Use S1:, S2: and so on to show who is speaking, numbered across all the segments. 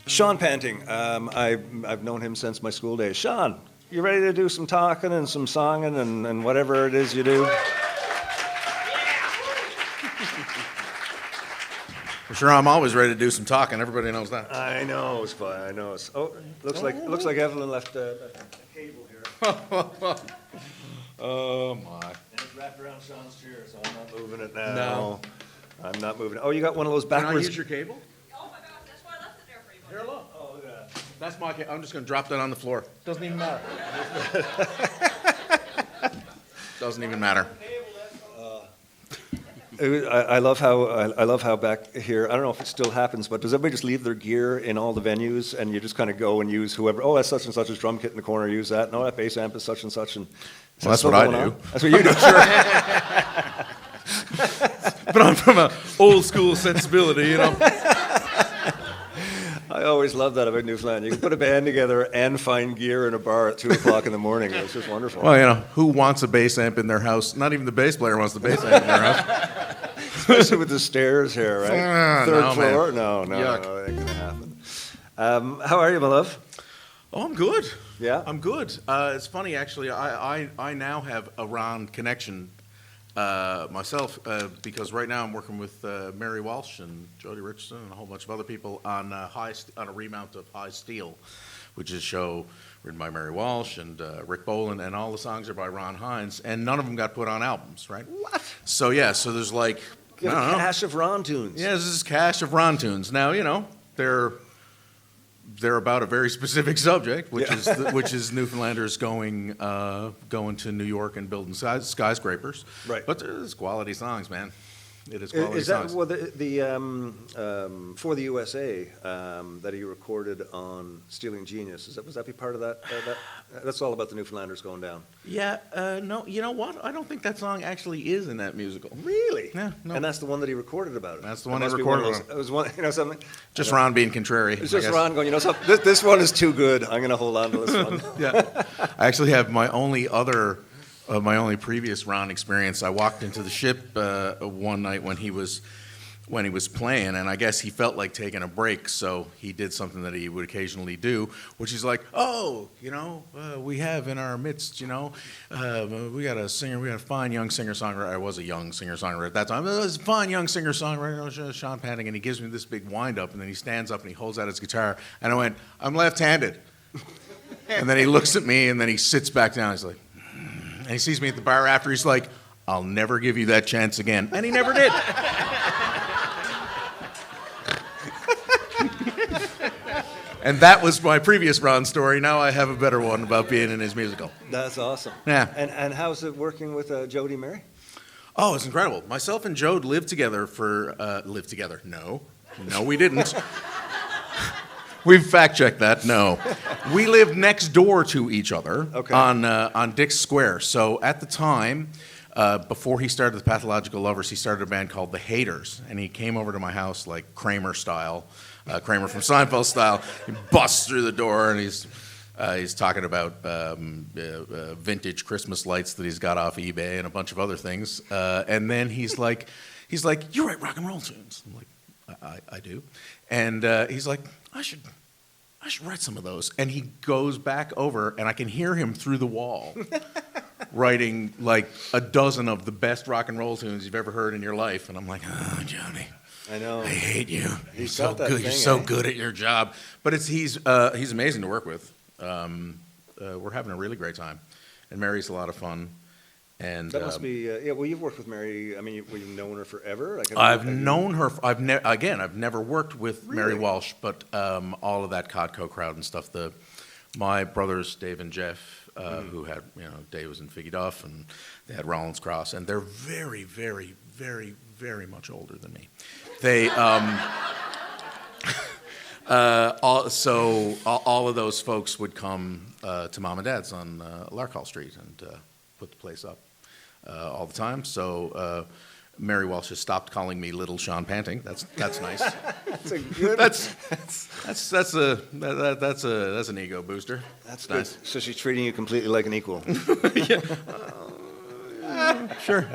S1: Sean Panting. I've known him since my school days. Sean, you ready to do some talking and some songing and whatever it is you do?
S2: Sure, I'm always ready to do some talking. Everybody knows that.
S1: I know it's fine. I know it's. Oh, looks like Evelyn left a cable here.
S2: Oh my!
S1: And it's wrapped around Sean's chair, so I'm not moving it now.
S2: No.
S1: I'm not moving it. Oh, you got one of those
S2: Can I
S1: backwards.
S2: use your cable?
S3: Oh my gosh, that's why I left it there for you.
S2: Here, look.
S1: Oh, look at that.
S2: That's my cable. I'm just going to drop that on the floor. Doesn't even matter. Doesn't even matter.
S1: I love how back here. I don't know if it still happens, but does everybody just leave their gear in all the venues, and you just kind of go and use whoever? Oh, that's such and such's drum kit in the corner. Use that. No, that bass amp is such and such. And
S2: Well, that's what I do.
S1: on? That's what you do. Sure.
S2: But I'm from an old school sensibility, you know.
S1: I always love that about Newfoundland. You can put a band together and find gear in a bar at 2 o'clock in the morning. It's just wonderful.
S2: Well, you know, who wants a bass amp in their house? Not even the bass player wants the bass amp in their house.
S1: Especially with the stairs here, right? Third
S2: no,
S1: floor?
S2: man.
S1: No,
S2: Yuck.
S1: that ain't gonna happen. How are you, my love?
S2: Oh, I'm good.
S1: Yeah?
S2: I'm good. It's funny, actually. I now have a round connection myself because right now I'm working with Mary Walsh and Jody Richardson and a whole bunch of other people on on a remount of High Steel, which is a show written by Mary Walsh and Rick Boland, and all the songs are by Ron Hines, and none of them got put on albums, right?
S1: What?
S2: So yeah, so there's like
S1: You have a cache of Ron tunes.
S2: Yeah, this is cache of Ron tunes. Now, you know, they're about a very specific subject, which is Newfoundlanders going to New York and building skyscrapers.
S1: Right.
S2: But there's quality songs, man. It is quality
S1: Is that
S2: songs.
S1: well, For the USA that he recorded on Stealing Genius? Was that be part of that? That's all about the Newfoundlanders going down.
S2: Yeah, no, you know what? I don't think that song actually is in that musical.
S1: Really?
S2: Yeah, no.
S1: And that's the one that he recorded about it.
S2: That's the
S1: It
S2: one he
S1: must be one of
S2: recorded
S1: those- It was one, you know something.
S2: Just Ron being contrary.
S1: It's
S2: I
S1: just
S2: guess.
S1: Ron going. You know something. This one is too good. I'm going to hold on to this one.
S2: Yeah. I actually have my only previous Ron experience. I walked into the ship one night when he was playing, and I guess he felt like taking a break, so he did something that he would occasionally do, which is like, oh, you know, we have in our midst, you know, we got a fine young singer-songwriter. I was a young singer-songwriter at that time. There was a fine young singer-songwriter, Sean Panting, and he gives me this big wind-up, and then he stands up and he holds out his guitar, and I went, I'm left-handed. And then he looks at me, and then he sits back down. He's like, and he sees me at the bar after. He's like, I'll never give you that chance again. And he never did. And that was my previous Ron story. Now I have a better one about being in his musical.
S1: That's awesome.
S2: Yeah.
S1: And how's it working with Jody Mary?
S2: Oh, it's incredible. Myself and Jode lived together lived together. No, we didn't. We've fact-checked that. No. We lived next door to each other on Dick's Square. So at the time, before he started the Pathological Lovers, he started a band called The Haters. And he came over to my house like Kramer style, Kramer from Seinfeld style. He busts through the door and he's talking about vintage Christmas lights that he's got off eBay and a bunch of other things. And then he's like, you write rock and roll tunes. I'm like, I do. And he's like, I should write some of those. And he goes back over, and I can hear him through the wall writing like a dozen of the best rock and roll tunes you've ever heard in your life. And I'm like, oh, Johnny,
S1: I know.
S2: I hate you. You're so
S1: got that
S2: good.
S1: thing,
S2: You're so
S1: eh?
S2: good at your job. But he's amazing to work with. We're having a really great time, and Mary's a lot of fun. And
S1: That must be, yeah, well, you've worked with Mary, I mean, you've known her forever? Like,
S2: I've known her. I've never worked with Mary
S1: Really?
S2: Walsh, but all of that Codco crowd and stuff. My brothers Dave and Jeff, who had, you know, Dave was in Figgy Duff, and they had Rollins Cross, and they're very, very, very, very much older than me. They all of those folks would come to Mom and Dad's on Larkhall Street and put the place up all the time. So Mary Walsh has stopped calling me Little Sean Panting. That's nice.
S1: That's a good.
S2: That's an ego booster.
S1: That's
S2: nice.
S1: good. So she's treating you completely like an equal.
S2: Sure.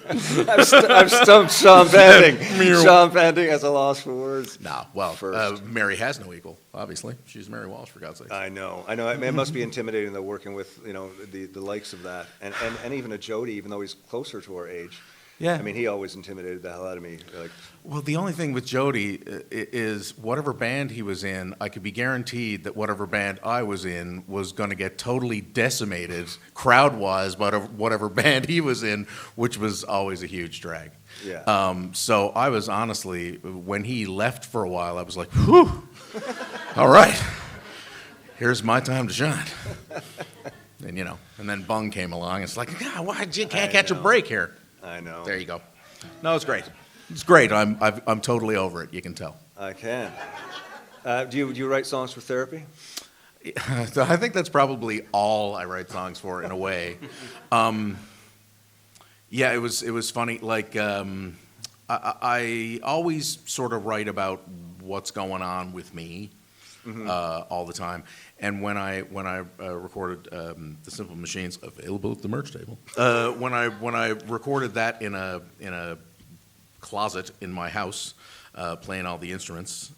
S1: I've stumped Sean Panting. Sean Panting has a loss for words.
S2: Nah, well,
S1: First.
S2: Mary has no equal, obviously. She's Mary Walsh, for God's sake.
S1: I know. It must be intimidating though, working with the likes of that, and even a Jody, even though he's closer to our age.
S2: Yeah.
S1: I mean, he always intimidated the hell out of me. Like,
S2: Well, the only thing with Jody is whatever band he was in, I could be guaranteed that whatever band I was in was going to get totally decimated crowd-wise by whatever band he was in, which was always a huge drag.
S1: Yeah.
S2: So I was honestly, when he left for a while, I was like, whew, all right, here's my time to shine. And, and then Bung came along. It's like, God, why you can't catch a break here?
S1: I know.
S2: There you go. No, it's great. It's great. I'm totally over it. You can tell.
S1: I can. Do you write songs for therapy?
S2: So I think that's probably all I write songs for, in a way. Yeah, it was funny. Like I always sort of write about what's going on with me all the time. And when I recorded the Simple Machines, available at the merch table, when I recorded that in a closet in my house, playing all the instruments,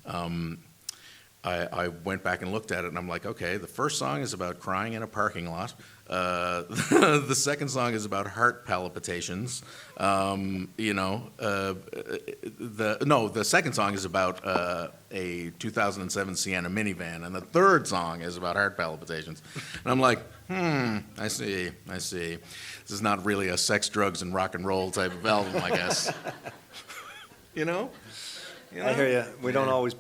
S2: I went back and looked at it, and I'm like, okay, the first song is about crying in a parking lot. The second song is about heart palpitations. The second song is about a 2007 Sienna minivan, and the third song is about heart palpitations. And I'm like, I see. This is not really a sex, drugs, and rock and roll type of album, I guess. You know?
S1: I hear you. We don't always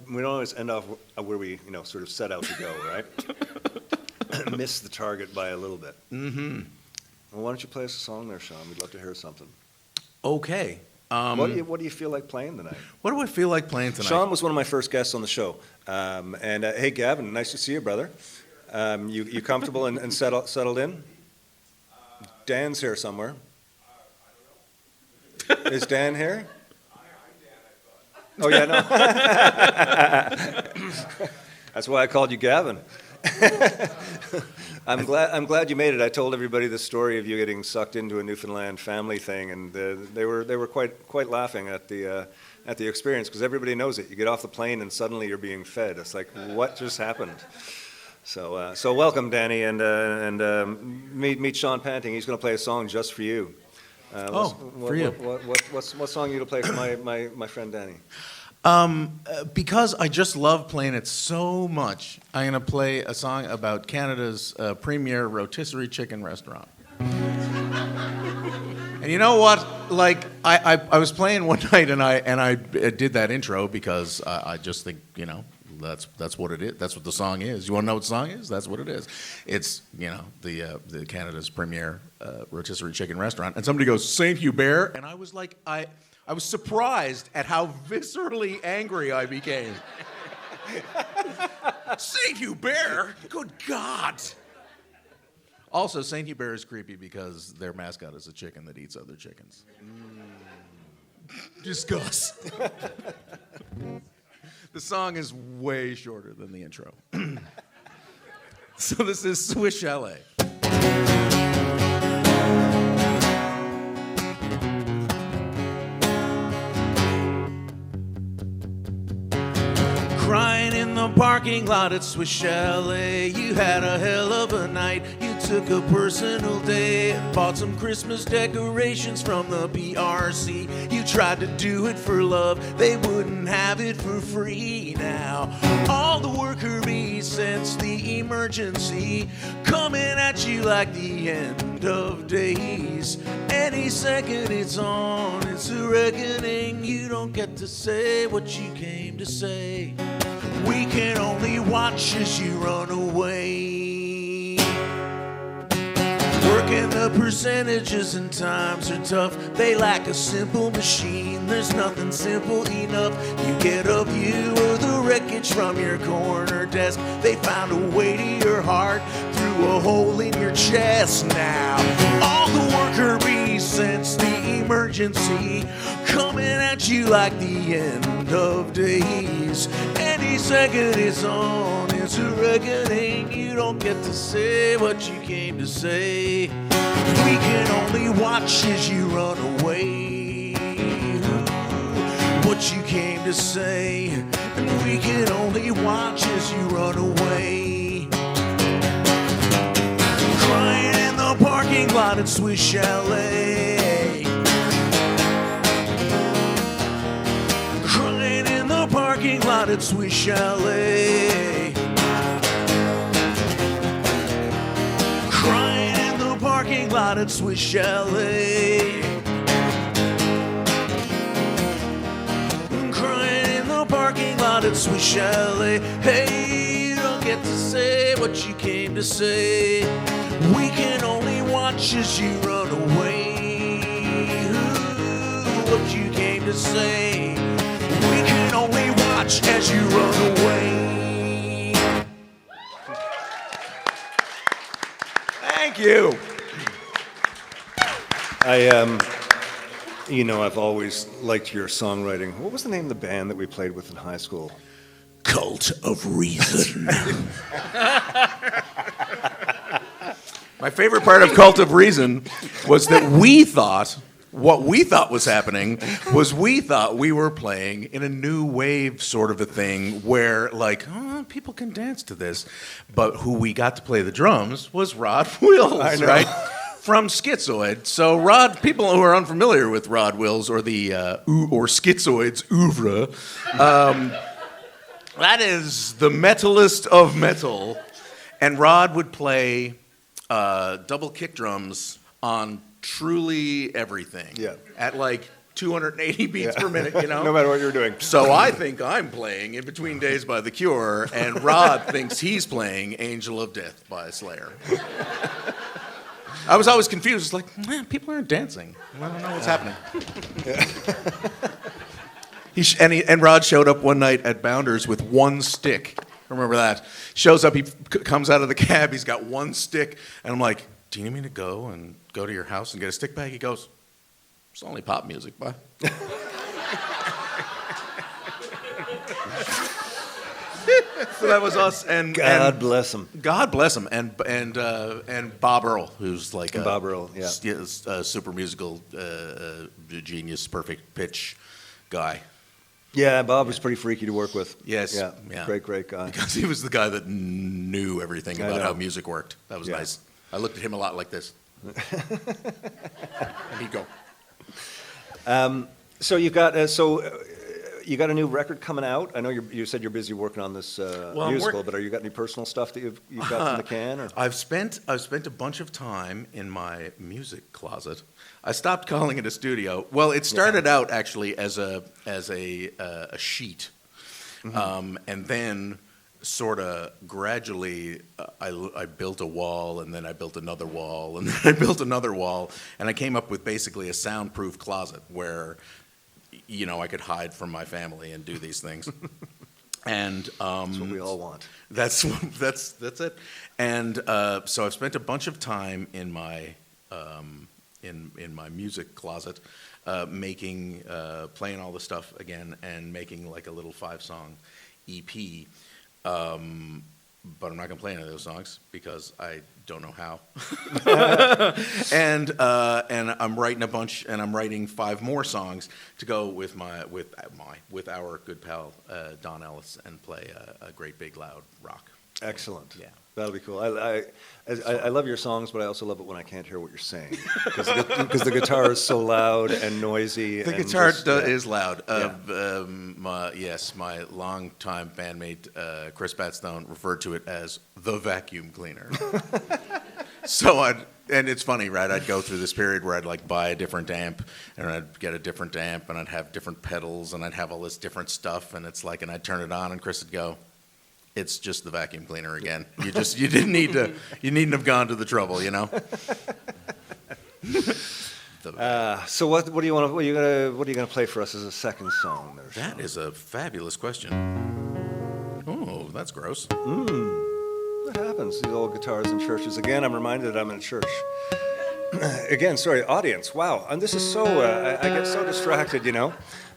S1: end off where we sort of set out to go, right? Miss the target by a little bit. Mm-hmm. Well, why don't you play us a song there, Sean? We'd love to hear something.
S2: Okay.
S1: What do you feel like playing tonight?
S2: What do I feel like playing tonight?
S1: Sean was one of my first guests on the show. Hey, Gavin, nice to see you, brother. You comfortable and settled in? Dan's here somewhere. Is Dan here? Oh, yeah, no. That's why I called you Gavin. I'm glad you made it. I told everybody the story of you getting sucked into a Newfoundland family thing, and they were quite laughing at the experience, because everybody knows it. You get off the plane and suddenly you're being fed. It's like, what just happened? So welcome, Danny, and meet Sean Panting. He's going to play a song just for you.
S2: For you.
S1: What song are you to play for my friend Danny?
S2: Because I just love playing it so much, I'm going to play a song about Canada's premier rotisserie chicken restaurant. And you know what? Like, I was playing one night and I did that intro because I just think, that's what it is. That's what the song is. You want to know what the song is? That's what it is. It's, the Canada's premier rotisserie chicken restaurant. And somebody goes, Saint Hubert, and I was like, I was surprised at how viscerally angry I became. Saint Hubert? Good God. Also, Saint Hubert is creepy because their mascot is a chicken that eats other chickens. Discuss. The song is way shorter than the intro. So this is Swiss Chalet. Crying in the parking lot at Swiss Chalet. You had a hell of a night. You took a personal day and bought some Christmas decorations from the PRC. You tried to do it for love. They wouldn't have it for free now. All the worker bees sense the emergency coming at you like the end of days. Any second it's on, it's a reckoning. You don't get to say what you came to say. We can only watch as you run away. Working the percentages and times are tough. They lack a simple machine. There's nothing simple enough. You get a view of the wreckage from your corner desk. They found a way to your heart through a hole in your chest now. All the worker bees sense the emergency coming at you like the end of days. Any second it's on, it's a reckoning. You don't get to say what you came to say. We can only watch as you run away. What you came to say, and we can only watch as you run away. Crying in the parking lot at Swiss Chalet. Crying in the parking lot at Swiss Chalet. Crying in the parking lot at Swiss Chalet. Crying in the parking lot at Swiss Chalet. Hey, you don't get to say what you came to say. We can only watch as you run away. Ooh, what you came to say. We can only watch as you run away. Thank you.
S1: I've always liked your songwriting. What was the name of the band that we played with in high school?
S2: Cult of Reason. My favorite part of Cult of Reason was that what we thought was happening was we thought we were playing in a new wave sort of a thing where, like, people can dance to this. But who we got to play the drums was Rod Wills, right? From Schizoid. So people who are unfamiliar with Rod Wills or the or Schizoid's oeuvre, that is the metalist of metal. And Rod would play double kick drums on truly everything.
S1: Yeah.
S2: At like 280 beats per minute,
S1: No matter what you're doing.
S2: So I think I'm playing In Between Days by The Cure, and Rod thinks he's playing Angel of Death by Slayer. I was always confused. It's like, man, people aren't dancing. I don't know what's happening. And Rod showed up one night at Bounders with one stick. Remember that? Shows up, he comes out of the cab, he's got one stick, and I'm like, do you need me to go to your house and get a stick bag? He goes, it's only pop music, bud. So that was us, and
S1: God bless him.
S2: God bless him, and Bob Earl, who's like
S1: Bob Earl, yeah,
S2: a super musical genius, perfect pitch guy.
S1: Yeah, Bob was pretty freaky to work with.
S2: Yes,
S1: yeah. Great guy.
S2: Because he was the guy that knew everything about how music worked. That was nice. I looked at him a lot like this, and he'd go.
S1: So you got you got a new record coming out. I know you said you're busy working on this musical, but you got any personal stuff that you've got in the can? Or?
S2: I've spent a bunch of time in my music closet. I stopped calling it a studio. Well, it started out actually as a sheet, and then sort of gradually I built a wall, and then I built another wall, and then I built another wall, and I came up with basically a soundproof closet where, I could hide from my family and do these things. And
S1: that's what we all want.
S2: That's it. And so I've spent a bunch of time in my in my music closet, playing all the stuff again and making like a little 5-song EP. But I'm not gonna play any of those songs because I don't know how. And I'm writing a bunch, and I'm writing 5 more songs to go with our good pal Don Ellis, and play a great big loud rock.
S1: Excellent.
S2: Yeah.
S1: That'll be cool. I love your songs, but I also love it when I can't hear what you're saying because the guitar is so loud and noisy.
S2: The guitar is loud. My longtime bandmate Chris Batstone referred to it as the vacuum cleaner. And it's funny, right? I'd go through this period where I'd like buy a different amp, and I'd get a different amp, and I'd have different pedals, and I'd have all this different stuff, and I'd turn it on, and Chris would go, it's just the vacuum cleaner again. You needn't have gone to the trouble,
S1: So what are you gonna play for us as a second song there?
S2: That is a fabulous question. Oh, that's gross.
S1: What happens? These old guitars in churches. Again, I'm reminded I'm in church. Again, sorry, audience. Wow, and this is so. I get so distracted,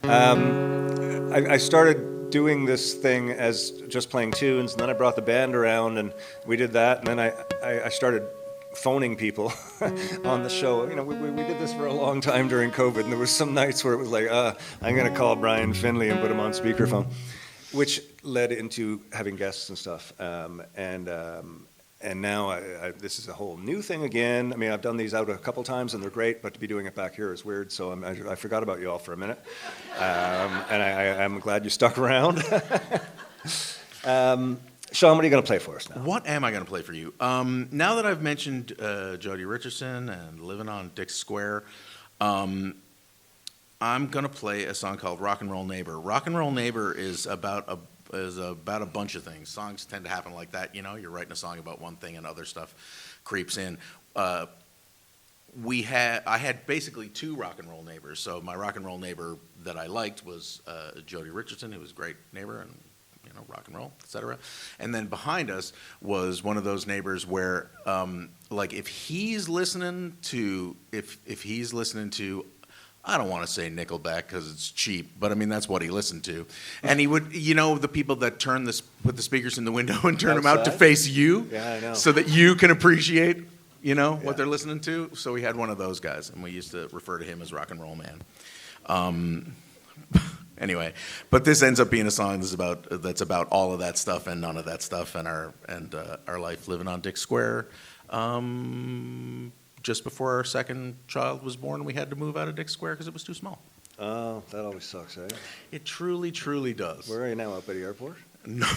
S1: I started doing this thing as just playing tunes, and then I brought the band around, and we did that, and then I started phoning people on the show. You know, we did this for a long time during COVID, and there was some nights where it was like, I'm going to call Brian Finley and put him on speakerphone, which led into having guests and stuff. And now this is a whole new thing again. I mean, I've done these out a couple times, and they're great, but to be doing it back here is weird, so I forgot about you all for a minute. And I'm glad you stuck around. Sean, what are you going to play for us now?
S2: What am I going to play for you? Now that I've mentioned Jody Richardson and living on Dick's Square, I'm going to play a song called Rock and Roll Neighbor. Rock and Roll Neighbor is about a bunch of things. Songs tend to happen like that. You know, you're writing a song about one thing and other stuff creeps in. I had basically two rock and roll neighbors. So my rock and roll neighbor that I liked was Jody Richardson, who was a great neighbor and, you know, rock and roll, etc. And then behind us was one of those neighbors where, like, if he's listening to, I don't want to say Nickelback because it's cheap, but I mean, that's what he listened to. And he would, you know, the people that put the speakers in the window and turn them out to face you.
S1: Yeah, I know.
S2: So that you can appreciate, you know, what they're listening to. So we had one of those guys, and we used to refer to him as Rock and Roll Man. Anyway, but this ends up being a song that's about all of that stuff and none of that stuff, and our life living on Dick's Square. Just before our second child was born, we had to move out of Dick's Square because it was too small.
S1: Oh, that always sucks, eh?
S2: It truly, truly does.
S1: Where are you now, up at the airport?
S2: No.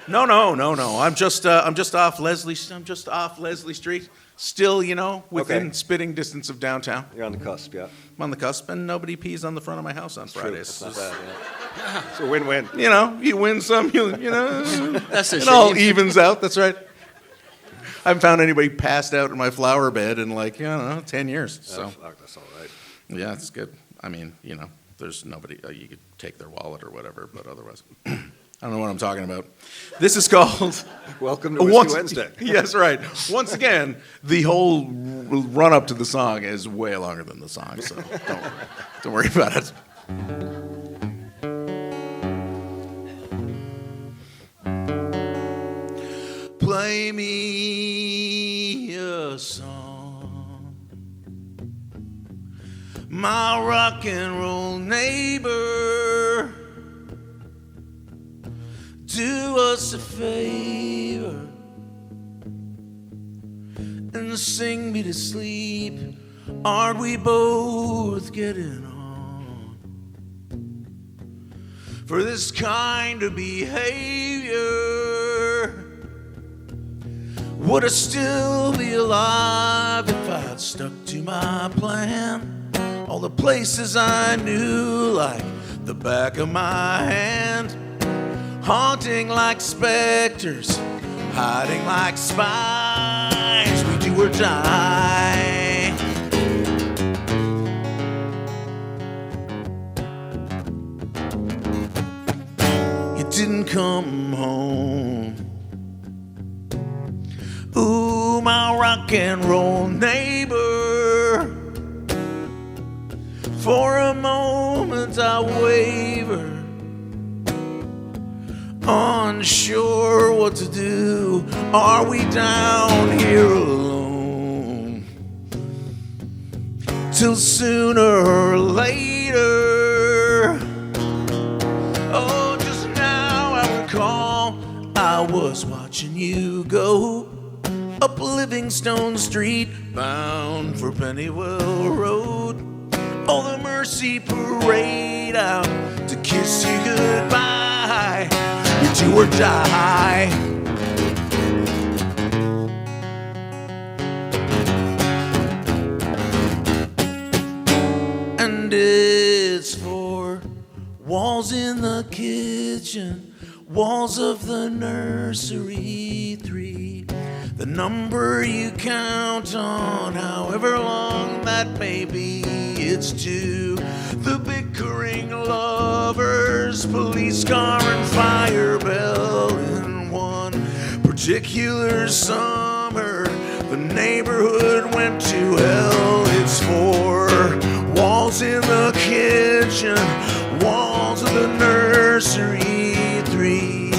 S2: No. I'm just off Leslie Street. Still, you know, within spitting distance of downtown.
S1: You're on the cusp, yeah.
S2: I'm on the cusp, and nobody pees on the front of my house on Fridays.
S1: True. That's not bad, yeah. It's a win-win.
S2: You know, you win some, you know.
S4: That's a
S2: it
S4: shame.
S2: all evens out. That's right. I haven't found anybody passed out in my flower bed in, like, I don't know, 10 years. So
S1: Fuck, that's all right.
S2: yeah, it's good. I mean, you know, there's nobody. You could take their wallet or whatever, but otherwise, I don't know what I'm talking about. This is called
S1: Welcome to Whiskey Wednesday.
S2: Yes, right. Once again, the whole run up to the song is way longer than the song, so don't worry about it. Play me a song, my rock and roll neighbor. Do us a favor and sing me to sleep. Aren't we both getting on for this kind of behavior? Would I still be alive if I'd stuck to my plan? All the places I knew like the back of my hand, haunting like specters, hiding like spies. We do or die. You didn't come home. Ooh, my rock and roll neighbor. For a moment I waver, unsure what to do. Are we down here alone? Till sooner or later. Oh, just now I recall I was watching you go up Livingstone Street, bound for Pennywell Road. Oh, the Mercy Parade out to kiss you goodbye. You do or die. And it's 4 walls in the kitchen, walls of the nursery. 3, the number you count on, however long that may be. It's 2, the bickering lovers, police car and fire bell. In 1 particular summer, the neighborhood went to hell. It's 4 walls in the kitchen, walls of the nursery. 3,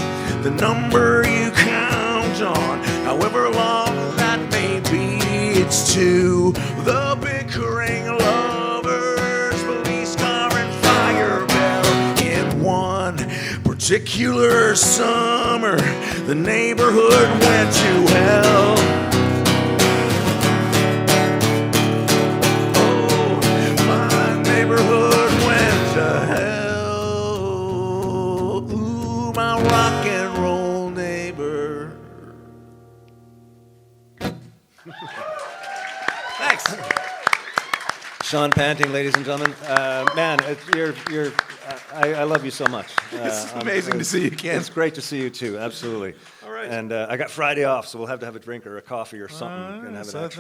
S2: the number you count rage on, however long that may be. It's to the bickering lovers, police car and fire bell. In one particular summer, the neighborhood went to hell. Oh, my neighborhood went to hell. Ooh, my rock and roll neighbor. Thanks.
S1: Sean Panting, ladies and gentlemen. Man, I love you so much.
S2: It's amazing to see you again.
S1: It's great to see you too, absolutely.
S2: All right.
S1: And I got Friday off, so we'll have to have a drink or a coffee or something and have
S2: so
S1: an
S2: I